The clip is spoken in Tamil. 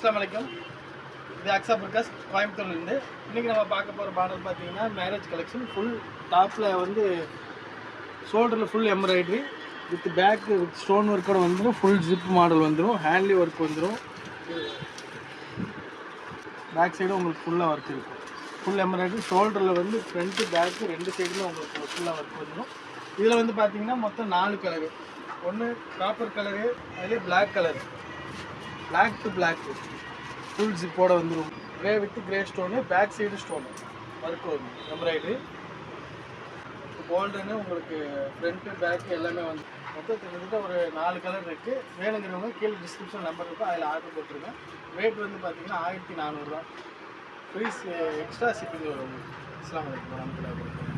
அஸ்ஸலாமு அலைக்கும். இது அக்ஸா பிரகாஷ் கோயம்புத்தூர்லேருந்து. இன்றைக்கி நம்ம பார்க்க போகிற மாடல் பார்த்தீங்கன்னா மேரேஜ் கலெக்ஷன். ஃபுல் டாப்பில் வந்து ஷோல்டரில் full embroidery with back with stone ஒர்க்கோட வந்துடும். ஃபுல் ஜிப் மாடல் வந்துடும். ஹேண்ட்லி ஒர்க் வந்துடும். பேக் சைடும் உங்களுக்கு ஃபுல்லாக ஒர்க் இருக்கும். ஃபுல் எம்ப்ராய்டரி ஷோல்டரில் வந்து ஃப்ரண்ட்டு பேக்கு ரெண்டு சைடுமே உங்களுக்கு ஃபுல்லாக ஒர்க் வந்துடும். இதில் வந்து பார்த்தீங்கன்னா மொத்தம் 4 கலரு. ஒன்று காப்பர் கலரு, அதுலேயே black colour, black to black full ஜிப்போட வந்துடும். Grey with grey stone, back side stone work வரும் எம்ப்ராய்டரி. கோல்டுன்னு உங்களுக்கு ஃப்ரண்ட்டு பேக்கு எல்லாமே வந்து மொத்தம் கிட்டத்தட்ட ஒரு 4 கலர் இருக்குது. வேணுங்கிறவங்க கீழே டிஸ்கிரிப்ஷன் நம்பர் இருக்கும், அதில் ஆர்டர் போட்டுருங்க. ரேட் வந்து பார்த்தீங்கன்னா 1400 ரூபா. ஃப்ரீ எக்ஸ்ட்ரா ஷிப்பிங் வரும். அஸ்ஸலாமு அலைக்கும் வரஹ்மத்துல்லாஹி வபரகாத்துஹு.